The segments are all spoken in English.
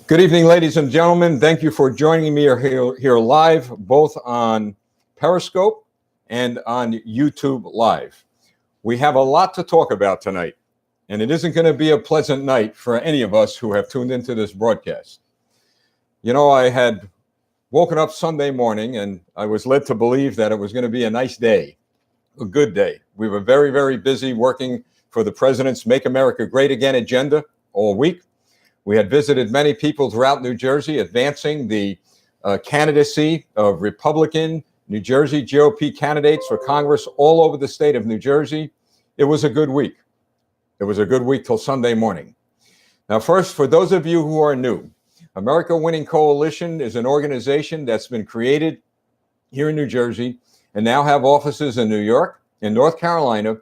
Good evening, ladies and gentlemen. Thank you for joining me here live, both on Periscope and on YouTube Live. We have a lot to talk about tonight, and it isn't going to be a pleasant night for any of us who have tuned into this broadcast. You know, I had woken up Sunday morning, and I was led to believe that it was going to be a nice day, a good day. We were very, very busy working for the president's Make America Great Again agenda all week. We had visited many people throughout New Jersey advancing the candidacy of Republican New Jersey GOP candidates for Congress all over the state of New Jersey. It was a good week. It was a good week till Sunday morning. Now, first, for those of you who are new, America Winning Coalition is an organization that's been created here in New Jersey and now have offices in New York, in North Carolina,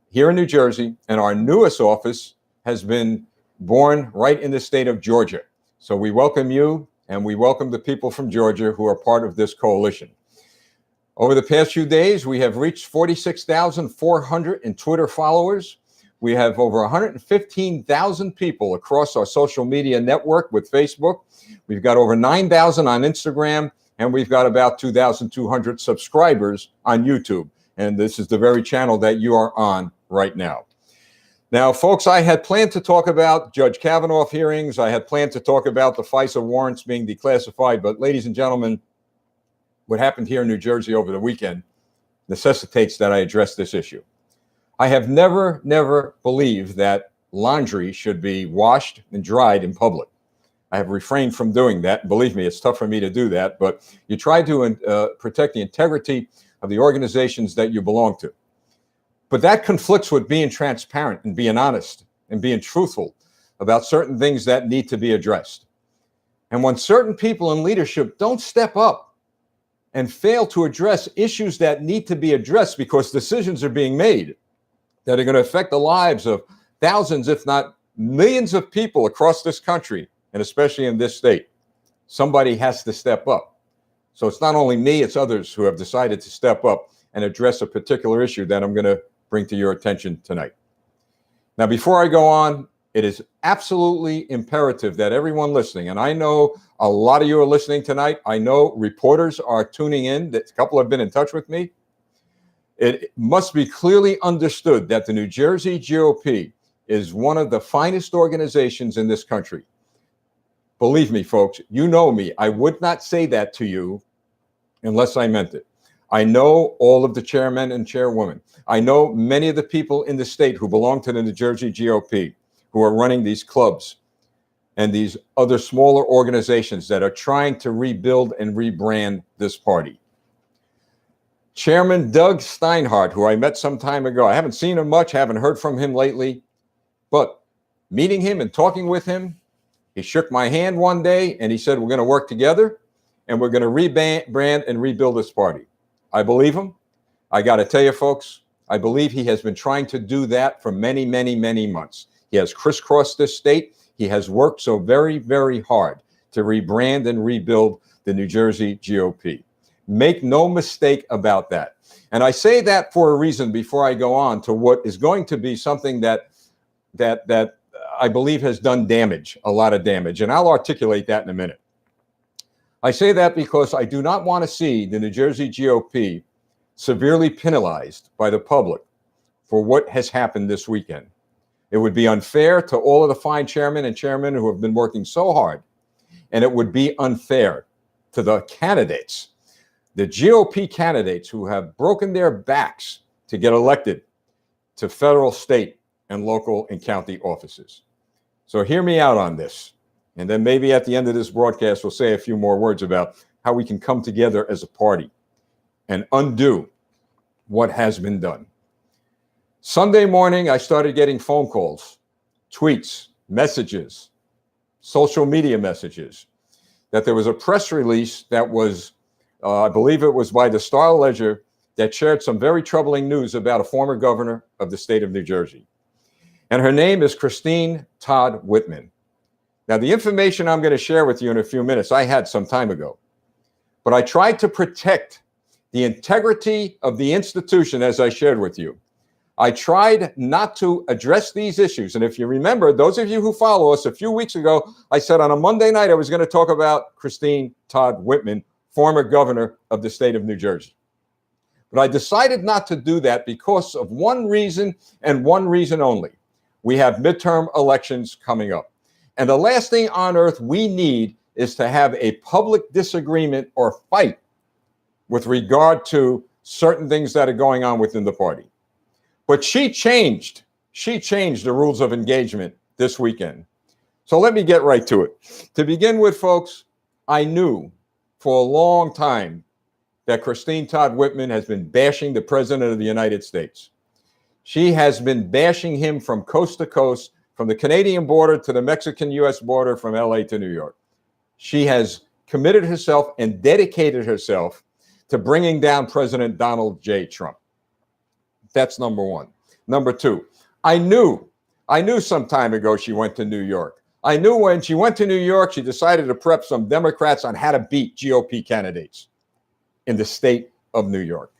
here in New Jersey, and our newest office has been born right in the state of Georgia. So we welcome you, and we welcome the people from Georgia who are part of this coalition. Over the past few days, we have reached 46,400 in Twitter followers. We have over 115,000 people across our social media network with Facebook. We've got over 9,000 on Instagram, and we've got about 2,200 subscribers on YouTube. And this is the very channel that you are on right now. Now, folks, I had planned to talk about Judge Kavanaugh hearings. I had planned to talk about the FISA warrants being declassified. But ladies and gentlemen, what happened here in New Jersey over the weekend necessitates that I address this issue. I have never believed that laundry should be washed and dried in public. I have refrained from doing that. Believe me, it's tough for me to do that. But you try to protect the integrity of the organizations that you belong to. But that conflicts with being transparent and being honest and being truthful about certain things that need to be addressed. And when certain people in leadership don't step up and fail to address issues that need to be addressed because decisions are being made that are going to affect the lives of thousands, if not millions of people across this country, and especially in this state, somebody has to step up. So it's not only me, it's others who have decided to step up and address a particular issue that I'm going to bring to your attention tonight. Now, before I go on, it is absolutely imperative that everyone listening, and I know a lot of you are listening tonight. I know reporters are tuning in. A couple have been in touch with me. It must be clearly understood that the New Jersey GOP is one of the finest organizations in this country. Believe me, folks, you know me. I would not say that to you unless I meant it. I know all of the chairmen and chairwomen. I know many of the people in the state who belong to the New Jersey GOP who are running these clubs and these other smaller organizations that are trying to rebuild and rebrand this party. Chairman Doug Steinhardt, who I met some time ago, I haven't seen him much, haven't heard from him lately, but meeting him and talking with him, he shook my hand one day and he said, we're going to work together and we're going to rebrand and rebuild this party. I believe him. I got to tell you, folks, I believe he has been trying to do that for many, many, many months. He has crisscrossed this state. He has worked so very, very hard to rebrand and rebuild the New Jersey GOP. Make no mistake about that. And I say that for a reason before I go on to what is going to be something that I believe has done damage, a lot of damage. And I'll articulate that in a minute. I say that because I do not want to see the New Jersey GOP severely penalized by the public for what has happened this weekend. It would be unfair to all of the fine chairmen and chairmen who have been working so hard, and it would be unfair to the candidates, the GOP candidates who have broken their backs to get elected to federal, state, and local and county offices. So hear me out on this. And then maybe at the end of this broadcast, we'll say a few more words about how we can come together as a party and undo what has been done. Sunday morning, I started getting phone calls, tweets, messages, social media messages, that there was a press release that was, I believe it was by the Star-Ledger, that shared some very troubling news about a former governor of the state of New Jersey. And her name is Christine Todd Whitman. Now, the information I'm going to share with you in a few minutes, I had some time ago. But I tried to protect the integrity of the institution, as I shared with you. I tried not to address these issues. And if you remember, those of you who follow us, a few weeks ago, I said on a Monday night I was going to talk about Christine Todd Whitman, former governor of the state of New Jersey. But I decided not to do that because of one reason and one reason only. We have midterm elections coming up. And the last thing on earth we need is to have a public disagreement or fight with regard to certain things that are going on within the party. But she changed the rules of engagement this weekend. So let me get right to it. To begin with, folks, I knew for a long time that Christine Todd Whitman has been bashing the President of the United States. She has been bashing him from coast to coast, from the Canadian border to the Mexican-US border, from LA to New York. She has committed herself and dedicated herself to bringing down President Donald J. Trump. That's number one. Number two, I knew some time ago she went to New York. I knew when she went to New York, she decided to prep some Democrats on how to beat GOP candidates in the state of New York.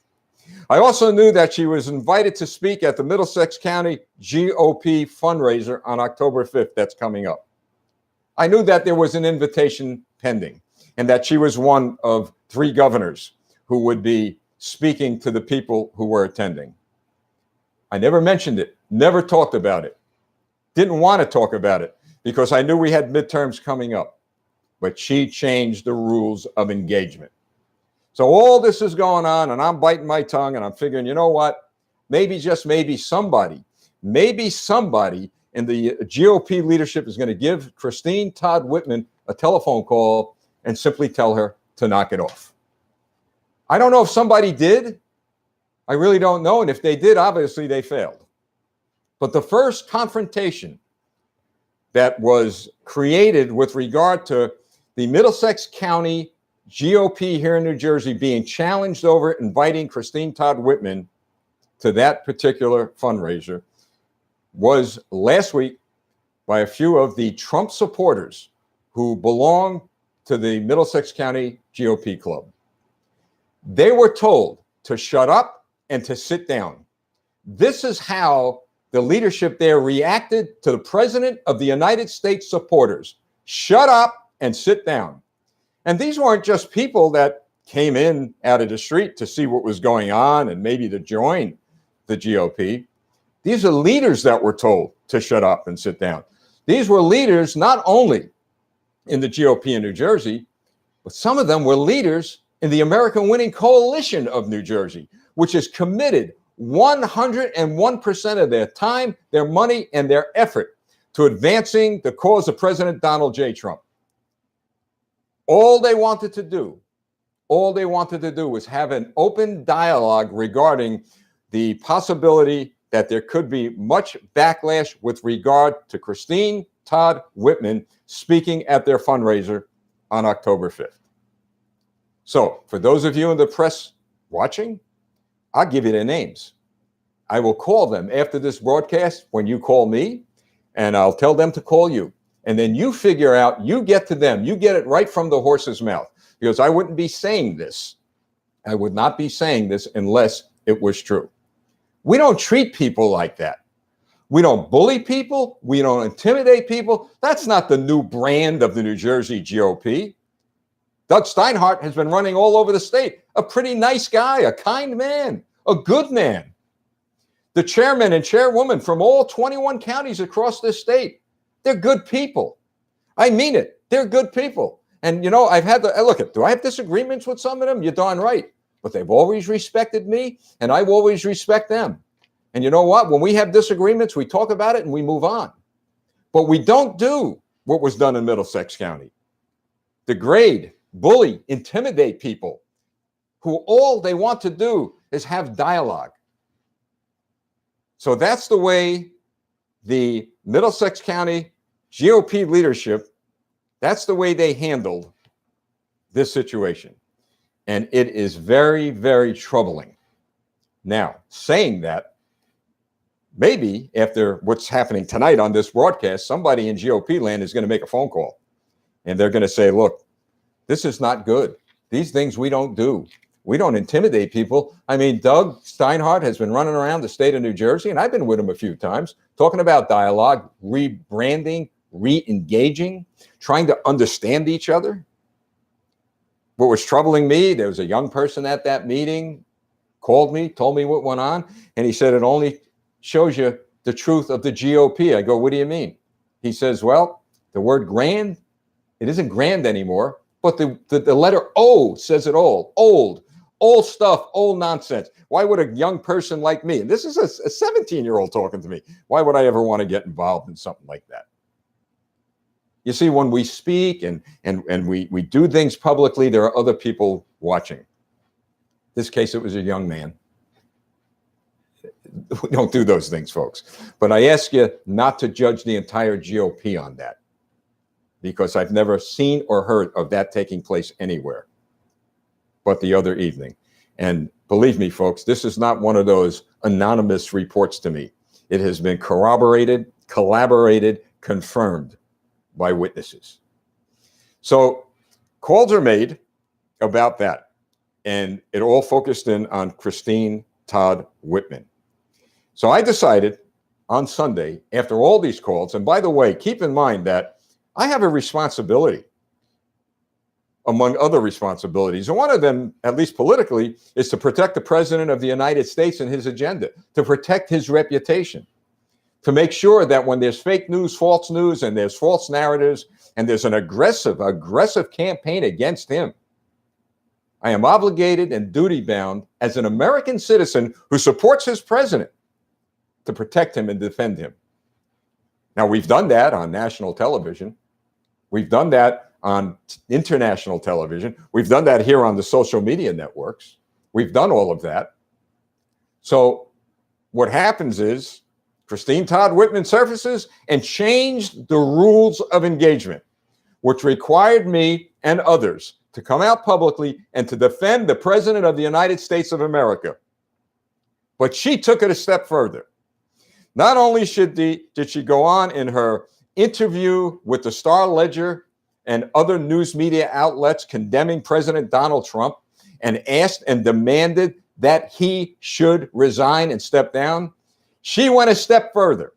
I also knew that she was invited to speak at the Middlesex County GOP fundraiser on October 5th. That's coming up. I knew that there was an invitation pending and that she was one of 3 governors who would be speaking to the people who were attending. I never mentioned it, never talked about it, didn't want to talk about it because I knew we had midterms coming up, but she changed the rules of engagement. So all this is going on and I'm biting my tongue and I'm figuring, you know what, maybe just maybe somebody in the GOP leadership is going to give Christine Todd Whitman a telephone call and simply tell her to knock it off. I don't know if somebody did. I really don't know. And if they did, obviously they failed. But the first confrontation that was created with regard to the Middlesex County GOP here in New Jersey being challenged over inviting Christine Todd Whitman to that particular fundraiser was last week by a few of the Trump supporters who belong to the Middlesex County GOP club. They were told to shut up and to sit down. This is how the leadership there reacted to the President of the United States supporters. Shut up and sit down. And these weren't just people that came in out of the street to see what was going on and maybe to join the GOP. These are leaders that were told to shut up and sit down. These were leaders not only in the GOP in New Jersey, but some of them were leaders in the American Winning Coalition of New Jersey, which is committed 101% of their time, their money, and their effort to advancing the cause of President Donald J. Trump. All they wanted to do was have an open dialogue regarding the possibility that there could be much backlash with regard to Christine Todd Whitman speaking at their fundraiser on October 5th. So for those of you in the press watching, I'll give you their names. I will call them after this broadcast when you call me, and I'll tell them to call you. And then you figure out, you get to them, you get it right from the horse's mouth. Because I wouldn't be saying this. I would not be saying this unless it was true. We don't treat people like that. We don't bully people. We don't intimidate people. That's not the new brand of the New Jersey GOP. Doug Steinhardt has been running all over the state. A pretty nice guy, a kind man, a good man. The chairman and chairwoman from all 21 counties across this state, they're good people. I mean it. They're good people. And, you know, I've had the look, do I have disagreements with some of them? You're darn right. But they've always respected me, and I always respect them. And you know what? When we have disagreements, we talk about it and we move on. But we don't do what was done in Middlesex County. Degrade, bully, intimidate people who all they want to do is have dialogue. So that's the way the Middlesex County GOP leadership, that's the way they handled this situation. And it is very, very troubling. Now, saying that, maybe after what's happening tonight on this broadcast, somebody in GOP land is going to make a phone call. And they're going to say, look, this is not good. These things we don't do. We don't intimidate people. I mean, Doug Steinhardt has been running around the state of New Jersey, and I've been with him a few times, talking about dialogue, rebranding, re-engaging, trying to understand each other. What was troubling me, there was a young person at that meeting, called me, told me what went on, and he said, it only shows you the truth of the GOP. I go, what do you mean? He says, well, the word grand, it isn't grand anymore, but the letter O says it all. Old stuff, old nonsense. Why would a young person like me, and this is a 17-year-old talking to me, why would I ever want to get involved in something like that? You see, when we speak and we do things publicly, there are other people watching. In this case, it was a young man. We don't do those things, folks. But I ask you not to judge the entire GOP on that, because I've never seen or heard of that taking place anywhere but the other evening. And believe me, folks, this is not one of those anonymous reports to me. It has been corroborated, collaborated, confirmed by witnesses. So calls are made about that, and it all focused in on Christine Todd Whitman. So I decided on Sunday, after all these calls, and by the way, keep in mind that I have a responsibility among other responsibilities. And one of them, at least politically, is to protect the President of the United States and his agenda, to protect his reputation, to make sure that when there's fake news, and there's false narratives, and there's an aggressive campaign against him, I am obligated and duty-bound as an American citizen who supports his president to protect him and defend him. Now, we've done that on national television. We've done that on international television. We've done that here on the social media networks. We've done all of that. So what happens is Christine Todd Whitman surfaces and changed the rules of engagement, which required me and others to come out publicly and to defend the President of the United States of America. But she took it a step further. Not only did she go on in her interview with the Star Ledger and other news media outlets condemning President Donald Trump and asked and demanded that he should resign and step down, she went a step further.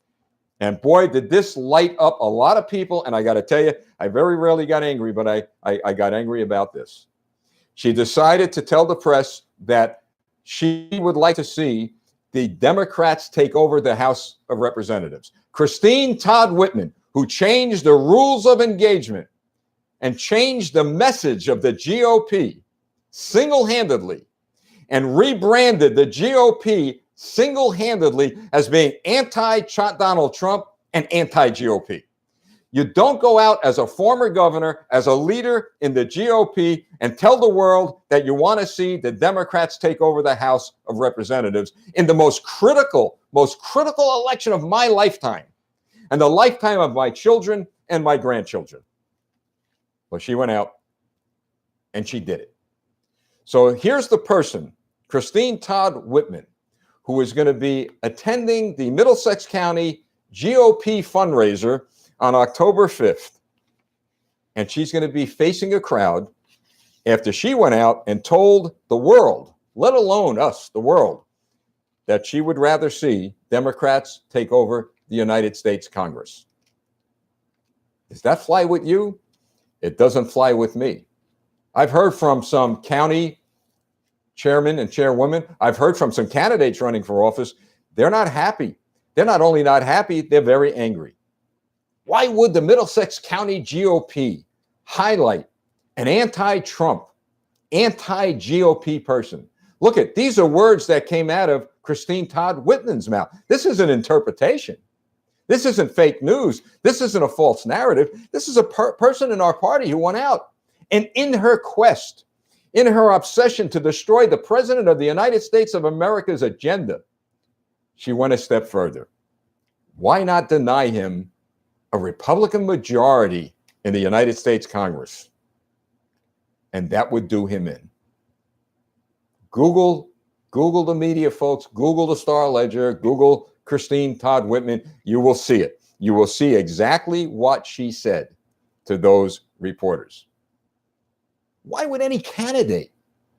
And boy, did this light up a lot of people. And I got to tell you, I very rarely got angry, but I got angry about this. She decided to tell the press that she would like to see the Democrats take over the House of Representatives. Christine Todd Whitman, who changed the rules of engagement and changed the message of the GOP single-handedly and rebranded the GOP single-handedly as being anti-Donald Trump and anti-GOP. You don't go out as a former governor, as a leader in the GOP, and tell the world that you want to see the Democrats take over the House of Representatives in the most critical election of my lifetime and the lifetime of my children and my grandchildren. Well, she went out and she did it. So here's the person, Christine Todd Whitman, who is going to be attending the Middlesex County GOP fundraiser on October 5th. And she's going to be facing a crowd after she went out and told the world, let alone us, the world, that she would rather see Democrats take over the United States Congress. Does that fly with you? It doesn't fly with me. I've heard from some county chairmen and chairwomen. I've heard from some candidates running for office. They're not happy. They're not only not happy, they're very angry. Why would the Middlesex County GOP highlight an anti-Trump, anti-GOP person? Look at, these are words that came out of Christine Todd Whitman's mouth. This is an interpretation. This isn't fake news. This isn't a false narrative. This is a person in our party who went out and in her quest, in her obsession to destroy the President of the United States of America's agenda, she went a step further. Why not deny him a Republican majority in the United States Congress? And that would do him in. Google the media, folks. Google the Star Ledger. Google Christine Todd Whitman. You will see it. You will see exactly what she said to those reporters. Why would any candidate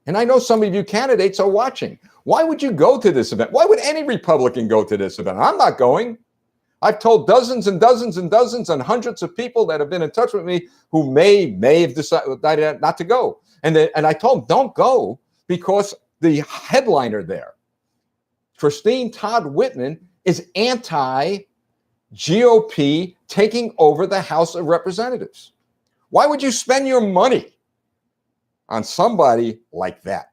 And I know some of you candidates are watching. Why would you go to this event? Why would any Republican go to this event? I'm not going. I've told dozens and dozens and dozens and hundreds of people that have been in touch with me who may have decided not to go. And I told them, don't go, because the headliner there, Christine Todd Whitman, is anti-GOP taking over the House of Representatives. Why would you spend your money on somebody like that?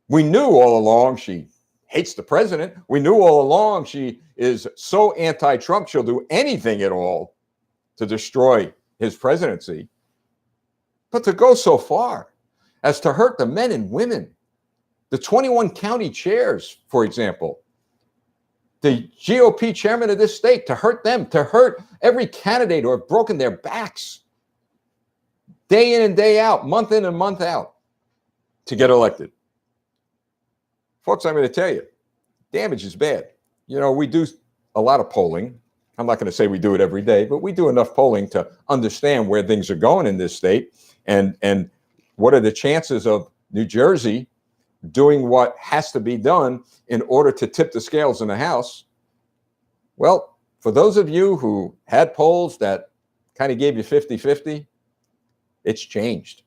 We knew all along she hates the president. We knew all along she is so anti-Trump, she'll do anything at all to destroy his presidency. But to go so far as to hurt the men and women, the 21 county chairs, for example, the GOP chairman of this state, to hurt them, to hurt every candidate who have broken their backs day in and day out, month in and month out, to get elected. Folks, I'm going to tell you, damage is bad. You know, we do a lot of polling. I'm not going to say we do it every day, but we do enough polling to understand where things are going in this state and what are the chances of New Jersey doing what has to be done in order to tip the scales in the House. Well, for those of you who had polls that kind of gave you 50-50, it's changed.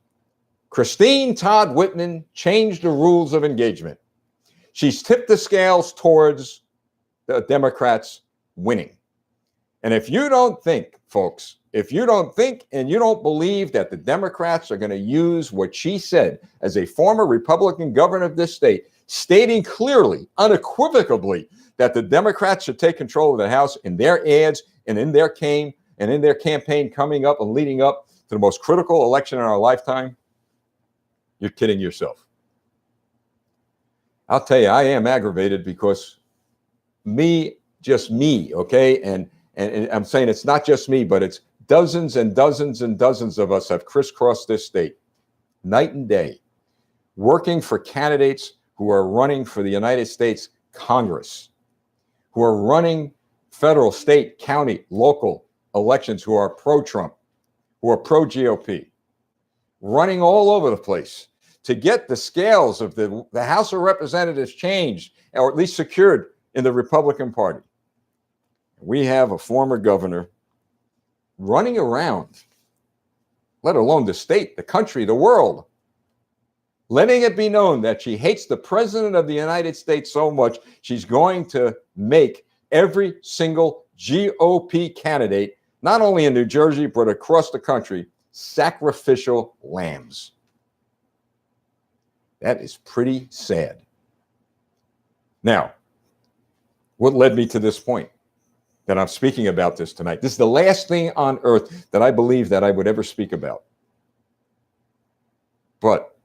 Christine Todd Whitman changed the rules of engagement. She's tipped the scales towards the Democrats winning. And if you don't think, folks, if you don't think and you don't believe that the Democrats are going to use what she said as a former Republican governor of this state, stating clearly, unequivocally, that the Democrats should take control of the House in their ads and in their campaign coming up and leading up to the most critical election in our lifetime, you're kidding yourself. I'll tell you, I am aggravated because just me, okay? And I'm saying it's not just me, but it's dozens and dozens and dozens of us have crisscrossed this state night and day, working for candidates who are running for the United States Congress, who are running federal, state, county, local elections, who are pro-Trump, who are pro-GOP, running all over the place to get the scales of the House of Representatives changed, or at least secured in the Republican Party. We have a former governor running around, let alone the state, the country, the world, letting it be known that she hates the president of the United States so much, she's going to make every single GOP candidate, not only in New Jersey, but across the country, sacrificial lambs. That is pretty sad. Now, what led me to this point that I'm speaking about this tonight? This is the last thing on earth that I believe that I would ever speak about. But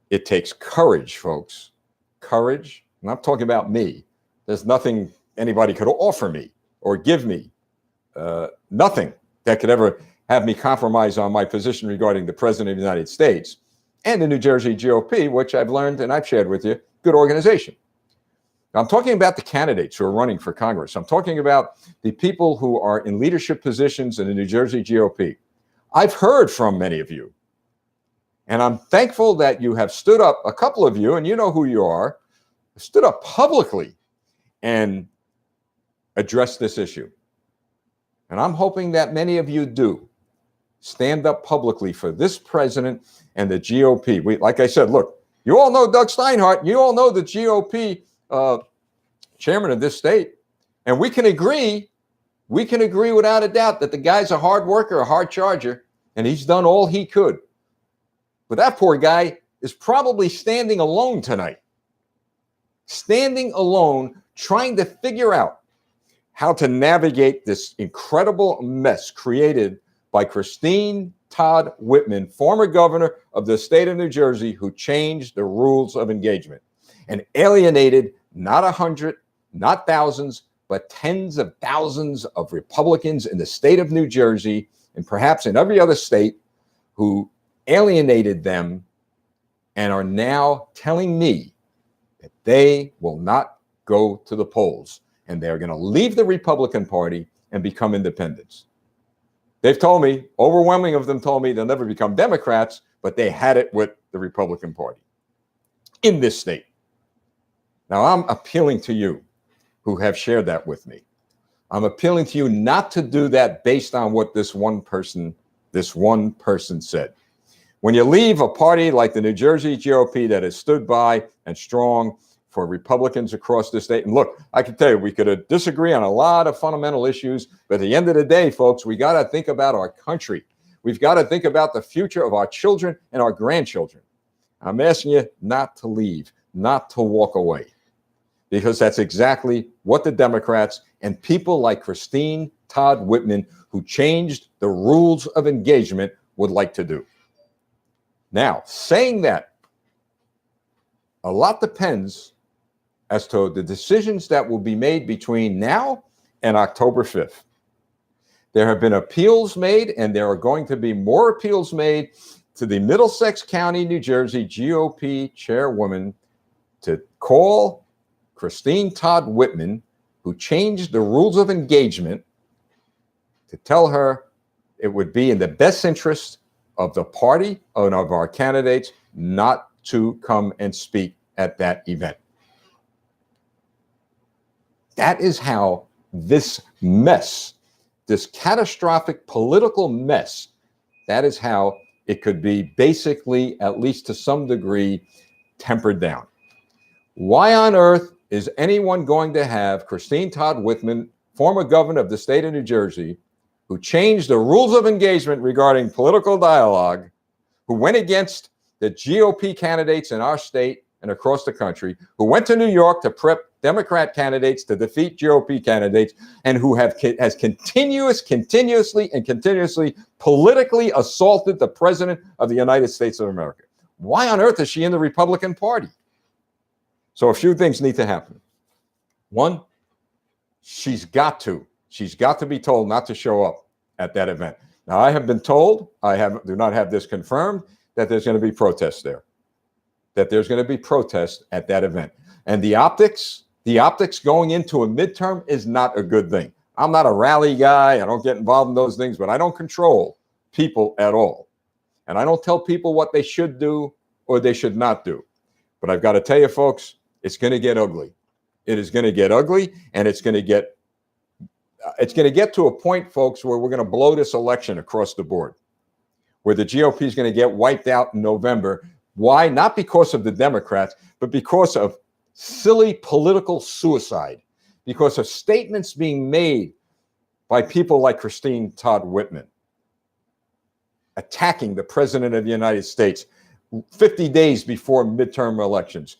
it takes courage, folks. Courage. And I'm talking about me. There's nothing anybody could offer me or give me. Nothing that could ever have me compromise on my position regarding the president of the United States and the New Jersey GOP, which I've learned and I've shared with you, good organization. I'm talking about the candidates who are running for Congress. I'm talking about the people who are in leadership positions in the New Jersey GOP. I've heard from many of you, and I'm thankful that you have stood up, a couple of you, and you know who you are, stood up publicly and addressed this issue. And I'm hoping that many of you do stand up publicly for this president and the GOP. Like I said, look, you all know Doug Steinhardt. You all know the GOP chairman of this state. And we can agree without a doubt that the guy's a hard worker, a hard charger, and he's done all he could. But that poor guy is probably standing alone tonight. Standing alone, trying to figure out how to navigate this incredible mess created by Christine Todd Whitman, former governor of the state of New Jersey, who changed the rules of engagement and alienated not 100, not thousands, but tens of thousands of Republicans in the state of New Jersey and perhaps in every other state who alienated them and are now telling me that they will not go to the polls and they're going to leave the Republican Party and become independents. They've told me, overwhelming of them told me they'll never become Democrats, but they had it with the Republican Party in this state. Now, I'm appealing to you who have shared that with me. I'm appealing to you not to do that based on what this one person said. When you leave a party like the New Jersey GOP that has stood by and strong for Republicans across the state, and look, I can tell you, we could disagree on a lot of fundamental issues, but at the end of the day, folks, we got to think about our country. We've got to think about the future of our children and our grandchildren. I'm asking you not to leave, not to walk away, because that's exactly what the Democrats and people like Todd Whitman, who changed the rules of engagement, would like to do. Now, saying that, a lot depends as to the decisions that will be made between now and October 5th. There have been appeals made, and there are going to be more appeals made to the Middlesex County, New Jersey GOP chairwoman to call Todd Whitman, who changed the rules of engagement, to tell her it would be in the best interest of the party and of our candidates not to come and speak at that event. That is how this mess, this catastrophic political mess, that is how it could be basically, at least to some degree, tempered down. Why on earth is anyone going to have Todd Whitman, former governor of the state of New Jersey, who changed the rules of engagement regarding political dialogue, who went against the GOP candidates in our state and across the country, who went to New York to prep Democrat candidates to defeat GOP candidates, and who has continuously politically assaulted the president of the United States of America? Why on earth is she in the Republican Party? So a few things need to happen. One, she's got to be told not to show up at that event. Now, I have been told, do not have this confirmed, that there's going to be protests there, that there's going to be protests at that event. And the optics going into a midterm is not a good thing. I'm not a rally guy. I don't get involved in those things, but I don't control people at all. And I don't tell people what they should do or they should not do. But I've got to tell you, folks, it's going to get ugly. It is going to get ugly, and it's going to get to a point, folks, where we're going to blow this election across the board, where the GOP is going to get wiped out in November. Why? Not because of the Democrats, but because of silly political suicide, because of statements being made by people like Todd Whitman, attacking the president of the United States 50 days before midterm elections,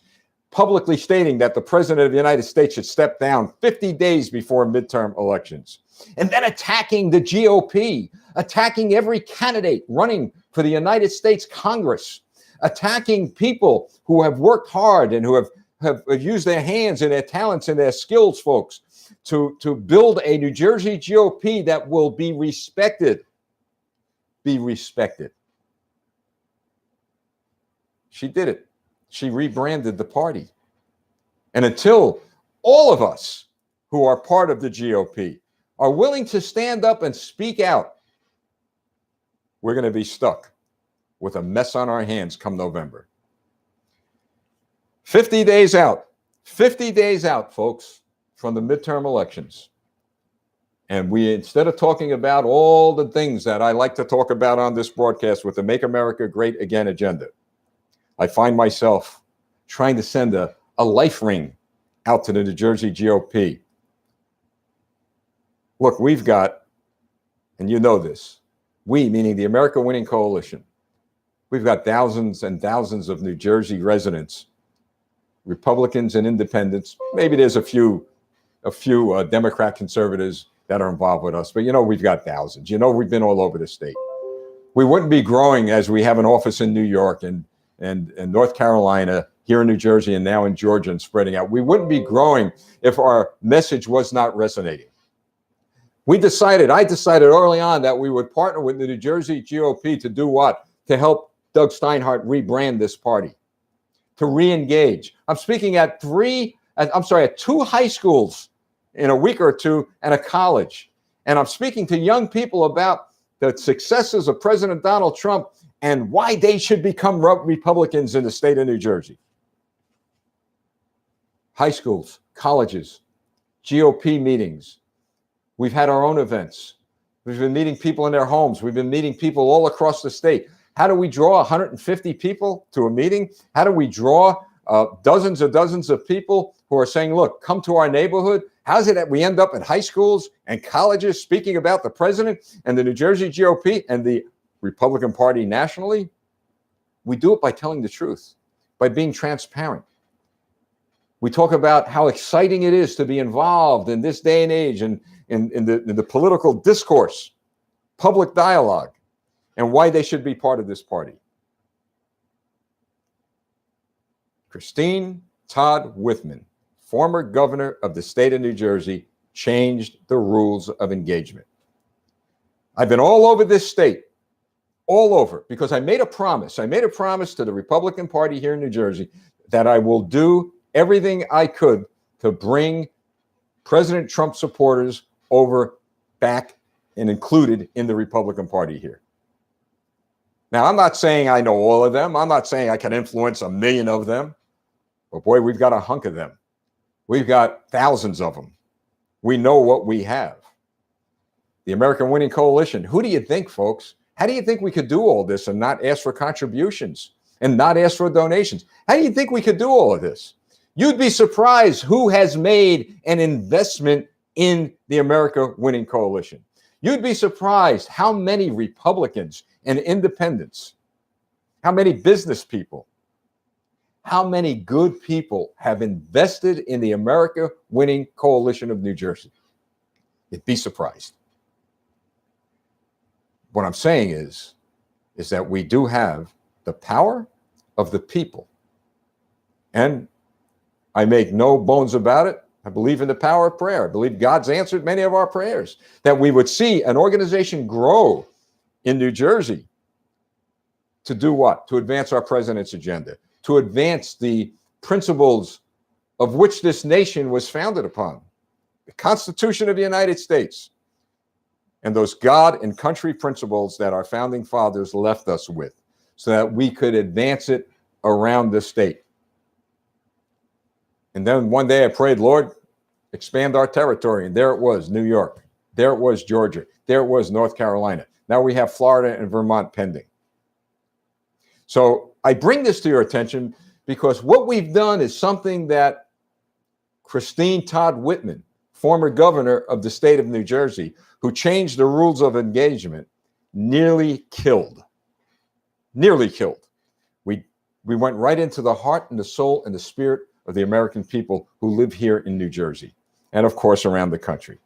publicly stating that the president of the United States should step down 50 days before midterm elections, and then attacking the GOP, attacking every candidate running for the United States Congress, attacking people who have worked hard and who have used their hands and their talents and their skills, folks, to build a New Jersey GOP that will be respected. Be respected. She did it. She rebranded the party. And until all of us who are part of the GOP are willing to stand up and speak out, we're going to be stuck with a mess on our hands come November. 50 days out, folks, from the midterm elections. And instead of talking about all the things that I like to talk about on this broadcast with the Make America Great Again agenda, I find myself trying to send a life ring out to the New Jersey GOP. Look, we've got, and you know this, we, meaning the America Winning Coalition, we've got thousands and thousands of New Jersey residents, Republicans and independents. Maybe there's a few Democrat conservatives that are involved with us, but we've got thousands. We've been all over the state. We wouldn't be growing as we have an office in New York and North Carolina, here in New Jersey, and now in Georgia, and spreading out. We wouldn't be growing if our message was not resonating. I decided early on that we would partner with the New Jersey GOP to do what? To help Doug Steinhardt rebrand this party, to re-engage. I'm speaking at two high schools in a week or two and a college. And I'm speaking to young people about the successes of President Donald Trump and why they should become Republicans in the state of New Jersey. High schools, colleges, GOP meetings. We've had our own events. We've been meeting people in their homes. We've been meeting people all across the state. How do we draw 150 people to a meeting? How do we draw dozens of people who are saying, look, come to our neighborhood? How's it that we end up at high schools and colleges speaking about the president and the New Jersey GOP and the Republican Party nationally? We do it by telling the truth, by being transparent. We talk about how exciting it is to be involved in this day and age and in the political discourse, public dialogue, and why they should be part of this party. Christine Todd Whitman, former governor of the state of New Jersey, changed the rules of engagement. I've been all over this state, all over, because I made a promise. I made a promise to the Republican Party here in New Jersey that I will do everything I could to bring President Trump supporters over, back, and included in the Republican Party here. Now, I'm not saying I know all of them. I'm not saying I can influence 1 million of them. But boy, we've got a hunk of them. We've got thousands of them. We know what we have. The American Winning Coalition. Who do you think, folks? How do you think we could do all this and not ask for contributions and not ask for donations? How do you think we could do all of this? You'd be surprised who has made an investment in the America Winning Coalition. You'd be surprised how many Republicans and independents, how many business people, how many good people have invested in the America Winning Coalition of New Jersey. You'd be surprised. What I'm saying is that we do have the power of the people. And I make no bones about it. I believe in the power of prayer. I believe God's answered many of our prayers, that we would see an organization grow in New Jersey to do what? To advance our president's agenda, to advance the principles of which this nation was founded upon, the Constitution of the United States, and those God and country principles that our founding fathers left us with, so that we could advance it around the state. And then one day I prayed, Lord, expand our territory. And there it was, New York. There it was, Georgia. There it was, North Carolina. Now we have Florida and Vermont pending. So I bring this to your attention because what we've done is something that Christine Todd Whitman, former governor of the state of New Jersey, who changed the rules of engagement, nearly killed. Nearly killed. We went right into the heart and the soul and the spirit of the American people who live here in New Jersey and, of course, around the country.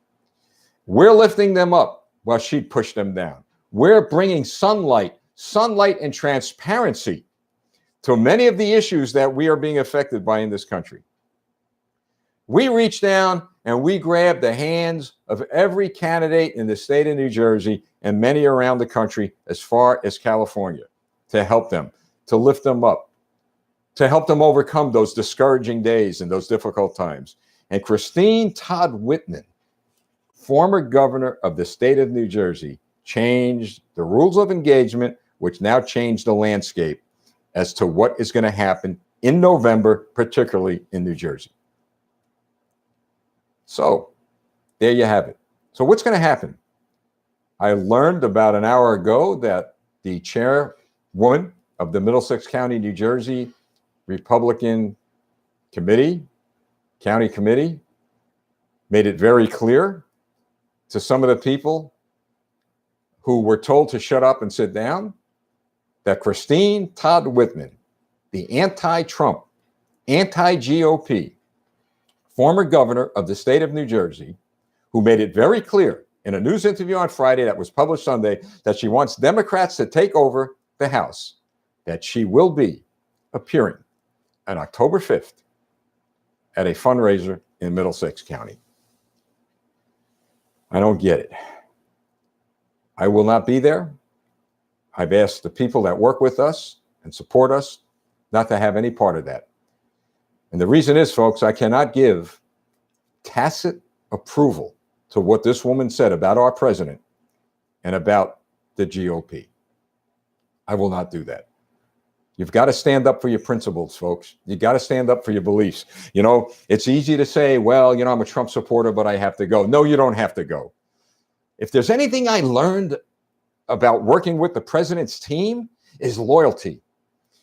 We're lifting them up while she pushed them down. We're bringing sunlight and transparency to many of the issues that we are being affected by in this country. We reach down and we grab the hands of every candidate in the state of New Jersey and many around the country as far as California to help them, to lift them up, to help them overcome those discouraging days and those difficult times. And Christine Todd Whitman, former governor of the state of New Jersey, changed the rules of engagement, which now changed the landscape as to what is going to happen in November, particularly in New Jersey. So there you have it. So what's going to happen? I learned about an hour ago that the chairwoman of the Middlesex County, New Jersey Republican Committee, County Committee, made it very clear to some of the people who were told to shut up and sit down that Christine Todd Whitman, the anti-Trump, anti-GOP, former governor of the state of New Jersey, who made it very clear in a news interview on Friday that was published Sunday that she wants Democrats to take over the House, that she will be appearing on October 5th at a fundraiser in Middlesex County. I don't get it. I will not be there. I've asked the people that work with us and support us not to have any part of that. And the reason is, folks, I cannot give tacit approval to what this woman said about our president and about the GOP. I will not do that. You've got to stand up for your principles, folks. You got to stand up for your beliefs. You know, it's easy to say, well, you know, I'm a Trump supporter, but I have to go. No, you don't have to go. If there's anything I learned about working with the president's team is loyalty.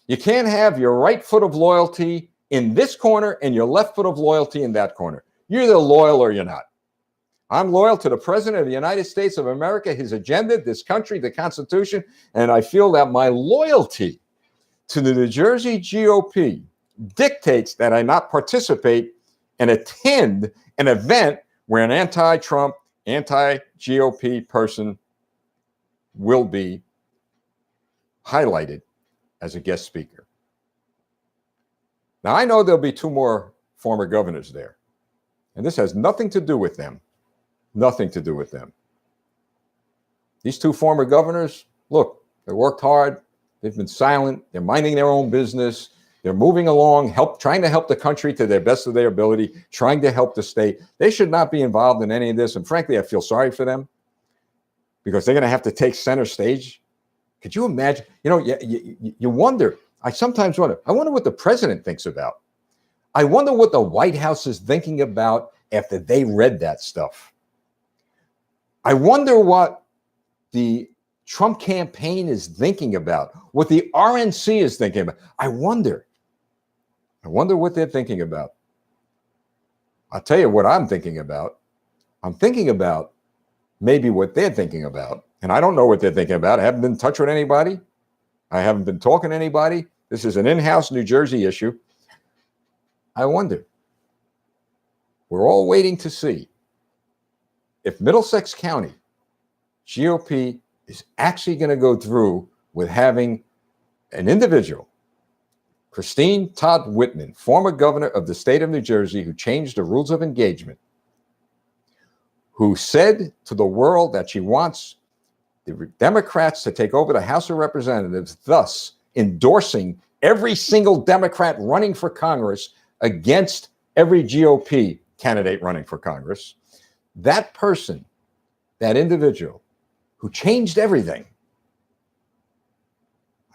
You can't have your right foot of loyalty in this corner and your left foot of loyalty in that corner. You're either loyal or you're not. I'm loyal to the President of the United States of America, his agenda, this country, the Constitution, and I feel that my loyalty to the New Jersey GOP dictates that I not participate and attend an event where an anti-Trump, anti-GOP person will be highlighted as a guest speaker. Now, I know there'll be 2 more former governors there, and this has nothing to do with them. Nothing to do with them. These 2 former governors, look, they worked hard. They've been silent. They're minding their own business. They're moving along, trying to help the country to their best of their ability, trying to help the state. They should not be involved in any of this. And frankly, I feel sorry for them because they're going to have to take center stage. Could you imagine? You know, you wonder. I sometimes wonder. I wonder what the president thinks about. I wonder what the White House is thinking about after they read that stuff. I wonder what the Trump campaign is thinking about, what the RNC is thinking about. I wonder what they're thinking about. I'll tell you what I'm thinking about. I'm thinking about maybe what they're thinking about. And I don't know what they're thinking about. I haven't been in touch with anybody. I haven't been talking to anybody. This is an in-house New Jersey issue. I wonder. We're all waiting to see if Middlesex County GOP is actually going to go through with having an individual, Todd Whitman, former governor of the state of New Jersey, who changed the rules of engagement, who said to the world that she wants the Democrats to take over the House of Representatives, thus endorsing every single Democrat running for Congress against every GOP candidate running for Congress. That person, that individual who changed everything,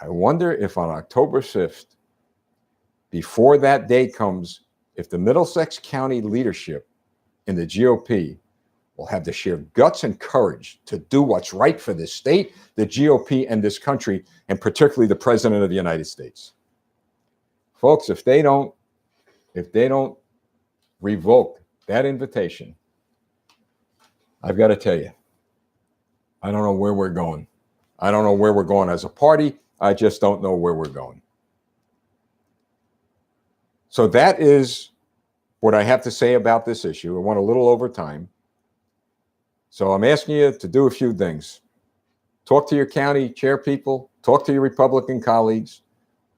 I wonder if on October 5th, before that day comes, if the Middlesex County leadership in the GOP will have the sheer guts and courage to do what's right for this state, the GOP, and this country, and particularly the President of the United States. Folks, if they don't revoke that invitation, I've got to tell you, I don't know where we're going. I don't know where we're going as a party. I just don't know where we're going. So that is what I have to say about this issue. I went a little over time. So I'm asking you to do a few things. Talk to your county chair people. Talk to your Republican colleagues.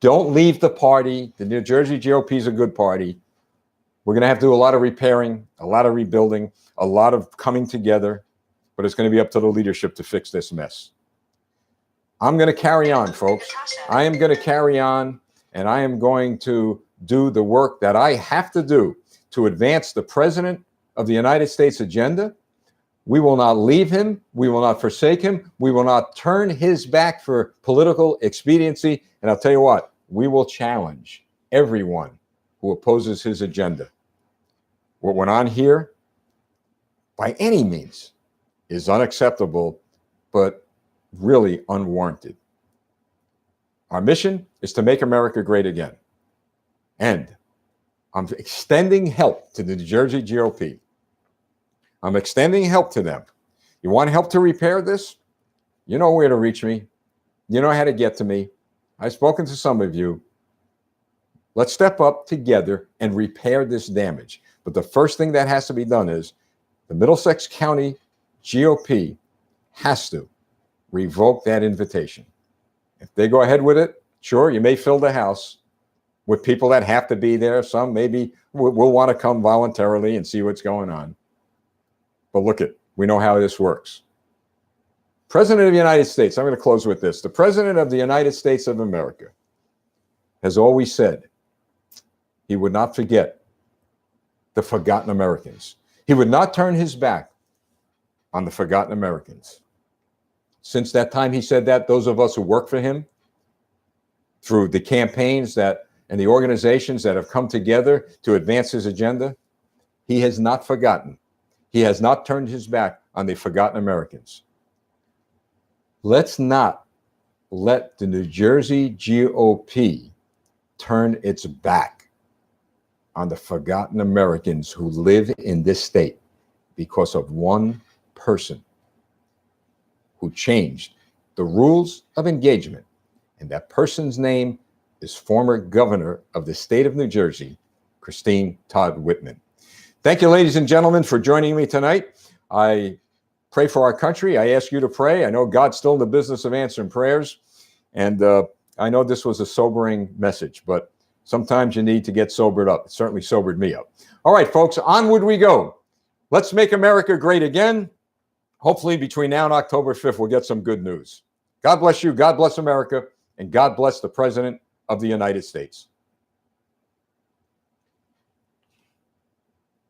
Don't leave the party. The New Jersey GOP is a good party. We're going to have to do a lot of repairing, a lot of rebuilding, a lot of coming together, but it's going to be up to the leadership to fix this mess. I'm going to carry on, folks. I am going to carry on, and I am going to do the work that I have to do to advance the President of the United States agenda. We will not leave him. We will not forsake him. We will not turn his back for political expediency. And I'll tell you what, we will challenge everyone who opposes his agenda. What went on here, by any means, is unacceptable, but really unwarranted. Our mission is to make America great again. And I'm extending help to the New Jersey GOP. I'm extending help to them. You want help to repair this? You know where to reach me. You know how to get to me. I've spoken to some of you. Let's step up together and repair this damage. But the first thing that has to be done is the Middlesex County GOP has to revoke that invitation. If they go ahead with it, sure, you may fill the House with people that have to be there. Some maybe will want to come voluntarily and see what's going on. But look it, we know how this works. President of the United States, I'm going to close with this. The President of the United States of America has always said he would not forget the forgotten Americans. He would not turn his back on the forgotten Americans. Since that time he said that, those of us who work for him through the campaigns and the organizations that have come together to advance his agenda. He has not forgotten. He has not turned his back on the forgotten Americans. Let's not let the New Jersey GOP turn its back on the forgotten Americans who live in this state because of one person who changed the rules of engagement. And that person's name is former governor of the state of New Jersey, Christine Todd Whitman. Thank you, ladies and gentlemen, for joining me tonight. I pray for our country. I ask you to pray. I know God's still in the business of answering prayers. And I know this was a sobering message, but sometimes you need to get sobered up. It certainly sobered me up. All right, folks, onward we go. Let's make America great again. Hopefully between now and October 5th, we'll get some good news. God bless you. God bless America. And God bless the President of the United States.